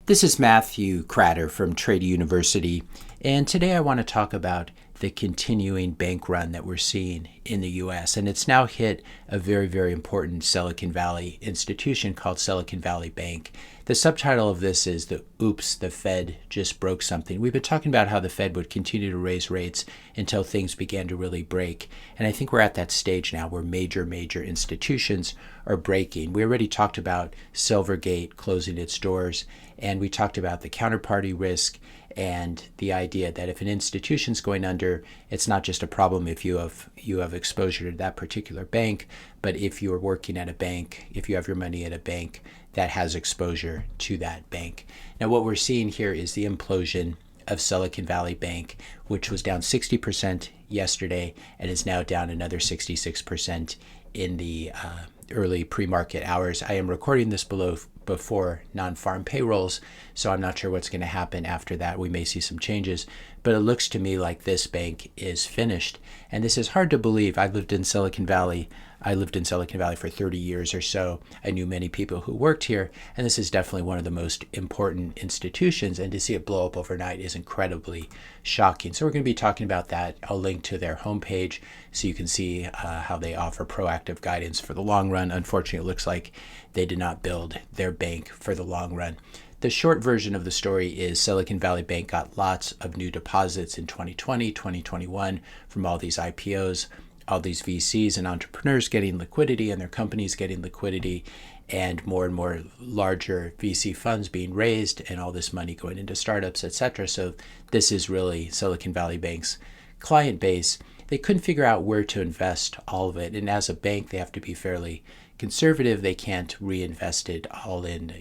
This is Matthew Cratter from Trade University, and today I want to talk about the continuing bank run that we're seeing in the U.S. And it's now hit a very, very important Silicon Valley institution called Silicon Valley Bank. The subtitle of this is Oops, the Fed just broke something. We've been talking about how the Fed would continue to raise rates until things began to really break. And I think we're at that stage now where major institutions are breaking. We already talked about Silvergate closing its doors, and we talked about the counterparty risk and the idea that if an institution's going under, it's not just a problem if you have exposure to that particular bank, but if you're working at a bank, if you have your money at a bank that has exposure to that bank. Now, what we're seeing here is the implosion of Silicon Valley Bank, which was down 60% yesterday and is now down another 66% in the early pre-market hours. I am recording this before non-farm payrolls, so I'm not sure what's going to happen after that. We may see some changes, but it looks to me like this bank is finished. And this is hard to believe. I lived in Silicon Valley for 30 years or so. I knew many people who worked here, and this is definitely one of the most important institutions, and to see it blow up overnight is incredibly shocking. So we're going to be talking about that. I'll link to their homepage so you can see how they offer proactive guidance for the long run. Unfortunately, it looks like they did not build their bank for the long run. The short version of the story is Silicon Valley Bank got lots of new deposits in 2020, 2021 from all these IPOs, all these VCs and entrepreneurs getting liquidity and their companies getting liquidity, and more larger VC funds being raised and all this money going into startups, etc. So this is really Silicon Valley Bank's client base. They couldn't figure out where to invest all of it. And as a bank, they have to be fairly conservative. They can't reinvest it all in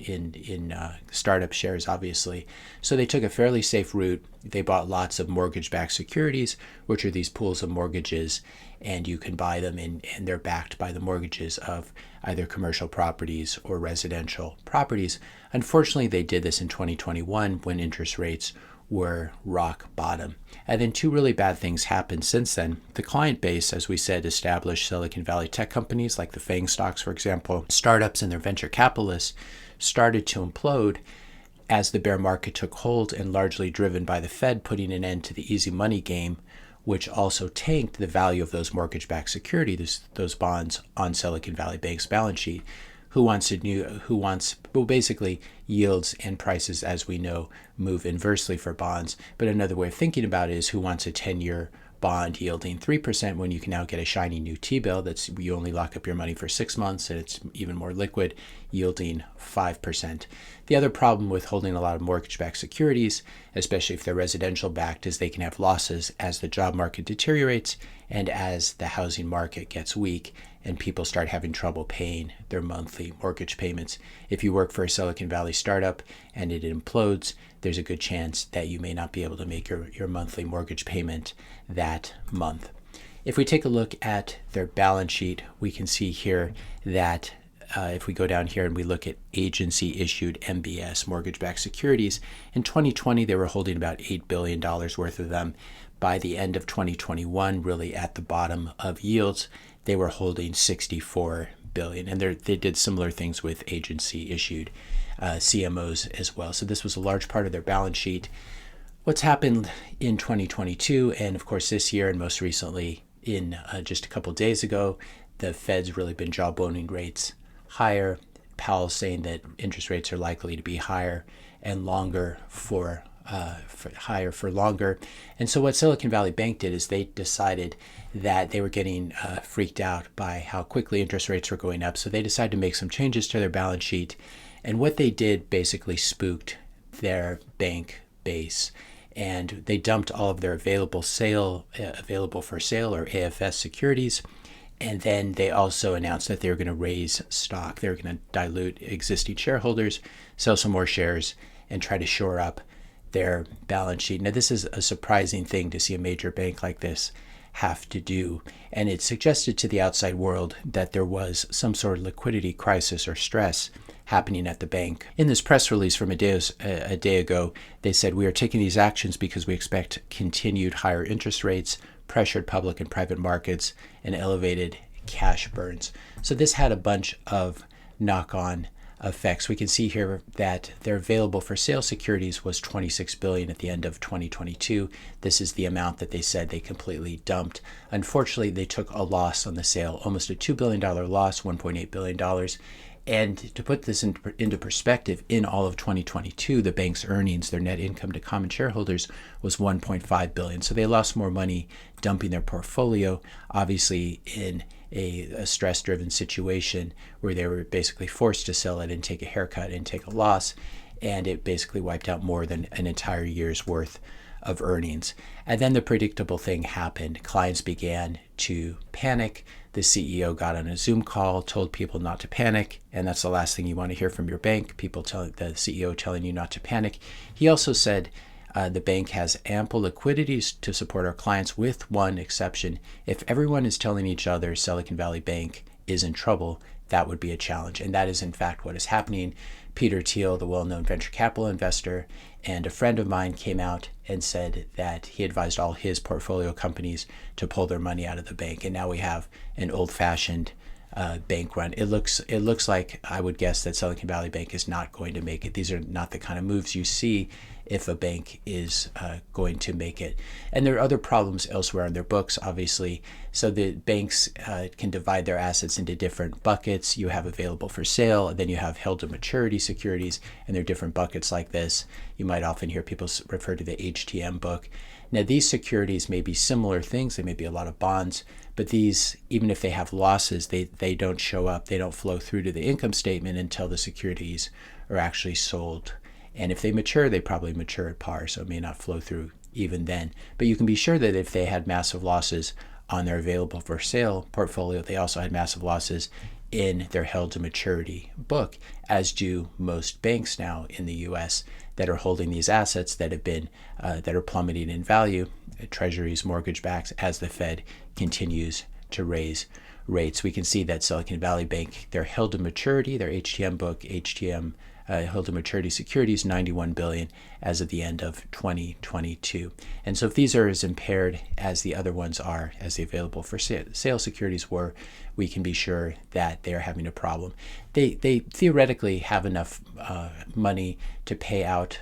startup shares, obviously. So they took a fairly safe route. They bought lots of mortgage-backed securities, which are these pools of mortgages, and you can buy them, and they're backed by the mortgages of either commercial properties or residential properties. Unfortunately, they did this in 2021 when interest rates were rock bottom. And then two really bad things happened since then. The client base, as we said, established Silicon Valley tech companies like the FANG stocks, for example, startups and their venture capitalists started to implode as the bear market took hold, and largely driven by the Fed putting an end to the easy money game, which also tanked the value of those mortgage-backed securities, those bonds on Silicon Valley Bank's balance sheet. Basically yields and prices, as we know, move inversely for bonds. But another way of thinking about it is who wants a 10-year bond yielding 3% when you can now get a shiny new T-bill that's you only lock up your money for 6 months and it's even more liquid, yielding 5%. The other problem with holding a lot of mortgage-backed securities, especially if they're residential backed, is they can have losses as the job market deteriorates and as the housing market gets weak and people start having trouble paying their monthly mortgage payments. If you work for a Silicon Valley startup and it implodes, there's a good chance that you may not be able to make your monthly mortgage payment that month. If we take a look at their balance sheet, we can see here that if we go down here and we look at agency-issued MBS, mortgage-backed securities, in 2020 they were holding about $8 billion worth of them. By the end of 2021, really at the bottom of yields, they were holding $64 billion. And they did similar things with agency-issued CMOs as well. So this was a large part of their balance sheet. What's happened in 2022 and, of course, this year and most recently in just a couple days ago, the Fed's really been jawboning rates higher. Powell's saying that interest rates are likely to be higher and longer for longer. And so what Silicon Valley Bank did is they decided that they were getting freaked out by how quickly interest rates were going up. So they decided to make some changes to their balance sheet. And what they did basically spooked their bank base. And they dumped all of their available for sale or AFS securities. And then they also announced that they were going to raise stock. They were going to dilute existing shareholders, sell some more shares, and try to shore up their balance sheet. Now, this is a surprising thing to see a major bank like this have to do. And it suggested to the outside world that there was some sort of liquidity crisis or stress happening at the bank. In this press release from a day ago, they said, "We are taking these actions because we expect continued higher interest rates, pressured public and private markets, and elevated cash burns." So this had a bunch of knock-on effects. We can see here that their available for sale securities was $26 billion at the end of 2022. This is the amount that they said they completely dumped. Unfortunately, they took a loss on the sale, almost a $2 billion loss, $1.8 billion. And to put this into perspective, in all of 2022, the bank's earnings, their net income to common shareholders, was $1.5 billion. So they lost more money dumping their portfolio, obviously in a stress-driven situation where they were basically forced to sell it and take a haircut and take a loss, and it basically wiped out more than an entire year's worth of earnings. And then the predictable thing happened. Clients began to panic. The CEO got on a Zoom call, told people not to panic, and that's the last thing you want to hear from your bank, the CEO telling you not to panic. He also said the bank has ample liquidity to support our clients, with one exception. If everyone is telling each other Silicon Valley Bank is in trouble, that would be a challenge. And that is, in fact, what is happening. Peter Thiel, the well-known venture capital investor, and a friend of mine came out and said that he advised all his portfolio companies to pull their money out of the bank. And now we have an old-fashioned bank run. It looks like, I would guess, that Silicon Valley Bank is not going to make it. These are not the kind of moves you see if a bank is going to make it. And there are other problems elsewhere on their books, obviously. So the banks can divide their assets into different buckets. You have available for sale, and then you have held to maturity securities, and there are different buckets like this. You might often hear people refer to the HTM book. Now, these securities may be similar things. They may be a lot of bonds, but these, even if they have losses, they don't show up. They don't flow through to the income statement until the securities are actually sold. And if they mature, they probably mature at par, so it may not flow through even then. But you can be sure that if they had massive losses on their available for sale portfolio, they also had massive losses in their held to maturity book, as do most banks now in the U.S. that are holding these assets that have been that are plummeting in value, treasuries, mortgage backs, as the Fed continues to raise rates. We can see that Silicon Valley Bank, their held to maturity, their HTM book, held to maturity securities, $91 billion as of the end of 2022. And so if these are as impaired as the other ones are, as the available for sale securities were, we can be sure that they're having a problem. They theoretically have enough money to pay out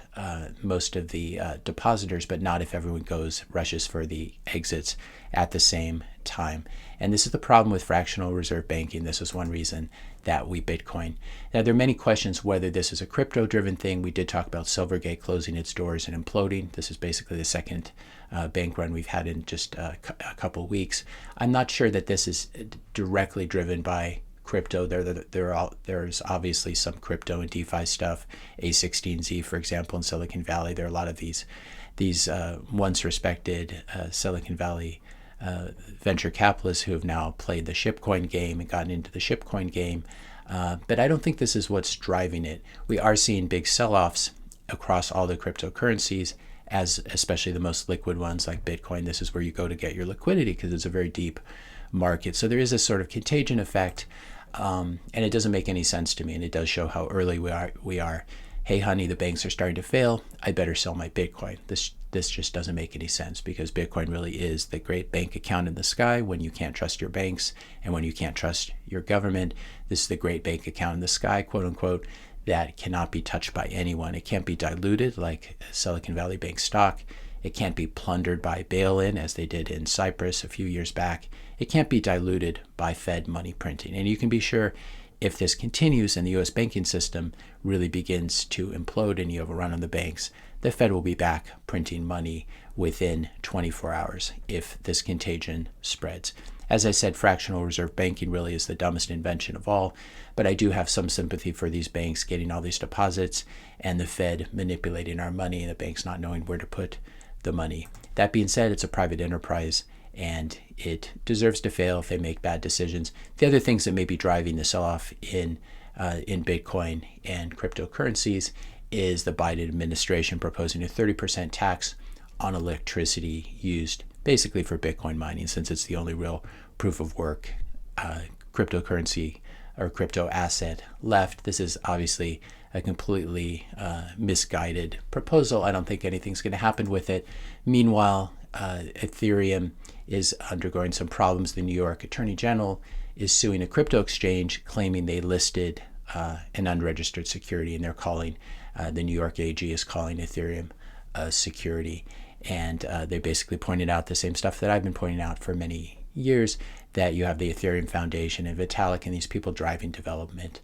most of the depositors, but not if everyone rushes for the exits at the same time. And this is the problem with fractional reserve banking. This is one reason that we Bitcoin. Now, there are many questions whether this is a crypto-driven thing. We did talk about Silvergate closing its doors and imploding. This is basically the second bank run we've had in just a couple weeks. I'm not sure that this is directly driven by crypto. There's obviously some crypto and DeFi stuff. A16Z, for example, in Silicon Valley. There are a lot of these once respected Silicon Valley venture capitalists who have now played the shitcoin game and gotten into the shitcoin game. But I don't think this is what's driving it. We are seeing big sell-offs across all the cryptocurrencies, especially the most liquid ones like Bitcoin. This is where you go to get your liquidity because it's a very deep market. So there is a sort of contagion effect, and it doesn't make any sense to me, and it does show how early we are. Hey, honey, the banks are starting to fail. I better sell my Bitcoin. This just doesn't make any sense, because Bitcoin really is the great bank account in the sky when you can't trust your banks and when you can't trust your government. This is the great bank account in the sky, quote unquote, that cannot be touched by anyone. It can't be diluted like Silicon Valley Bank stock. It can't be plundered by bail-in, as they did in Cyprus a few years back. It can't be diluted by Fed money printing. And you can be sure, if this continues and the U.S. banking system really begins to implode and you have a run on the banks, the Fed will be back printing money within 24 hours if this contagion spreads. As I said, fractional reserve banking really is the dumbest invention of all, but I do have some sympathy for these banks getting all these deposits and the Fed manipulating our money and the banks not knowing where to put the money. That being said, it's a private enterprise, and it deserves to fail if they make bad decisions. The other things that may be driving the sell-off in Bitcoin and cryptocurrencies is the Biden administration proposing a 30% tax on electricity used basically for Bitcoin mining, since it's the only real proof of work cryptocurrency or crypto asset left. This is obviously a completely misguided proposal. I don't think anything's going to happen with it. Meanwhile, Ethereum is undergoing some problems. The New York Attorney General is suing a crypto exchange, claiming they listed an unregistered security, and they're calling, the New York AG is calling Ethereum a security. And they basically pointed out the same stuff that I've been pointing out for many years, that you have the Ethereum Foundation and Vitalik and these people driving development,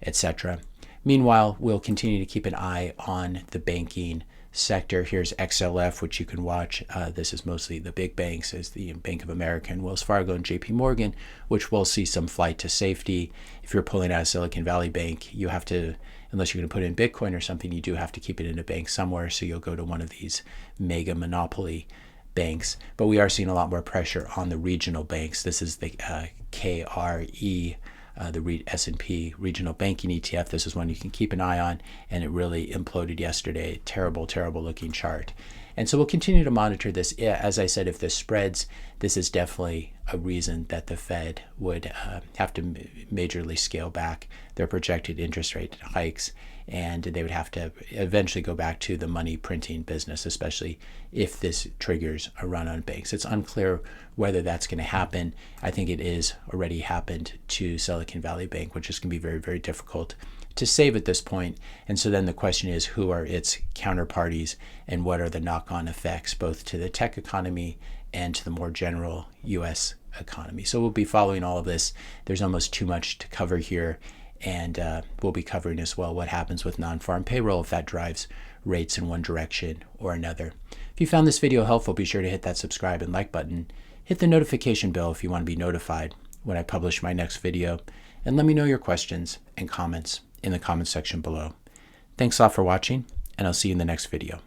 etc. Meanwhile, we'll continue to keep an eye on the banking sector. Here's XLF, which you can watch. This is mostly the big banks, as the Bank of America and Wells Fargo and JP Morgan, which will see some flight to safety. If you're pulling out of Silicon Valley Bank, you have to, unless you're going to put in Bitcoin or something, you do have to keep it in a bank somewhere. So you'll go to one of these mega monopoly banks. But we are seeing a lot more pressure on the regional banks. This is the KRE, the S&P Regional Banking ETF. This is one you can keep an eye on, and it really imploded yesterday. Terrible, terrible looking chart. And so we'll continue to monitor this. As I said, if this spreads, this is definitely a reason that the Fed would have to majorly scale back their projected interest rate hikes, and they would have to eventually go back to the money printing business, especially if this triggers a run on banks. It's unclear whether that's going to happen. I think it is already happened to Silicon Valley Bank, which is going to be very, very difficult to save at this point. And so then the question is, who are its counterparties and what are the knock-on effects both to the tech economy and to the more general US economy? So we'll be following all of this. There's almost too much to cover here, and we'll be covering as well what happens with non-farm payroll, if that drives rates in one direction or another. If you found this video helpful, be sure to hit that subscribe and like button. Hit the notification bell if you want to be notified when I publish my next video, and let me know your questions and comments in the comments section below. Thanks a lot for watching, and I'll see you in the next video.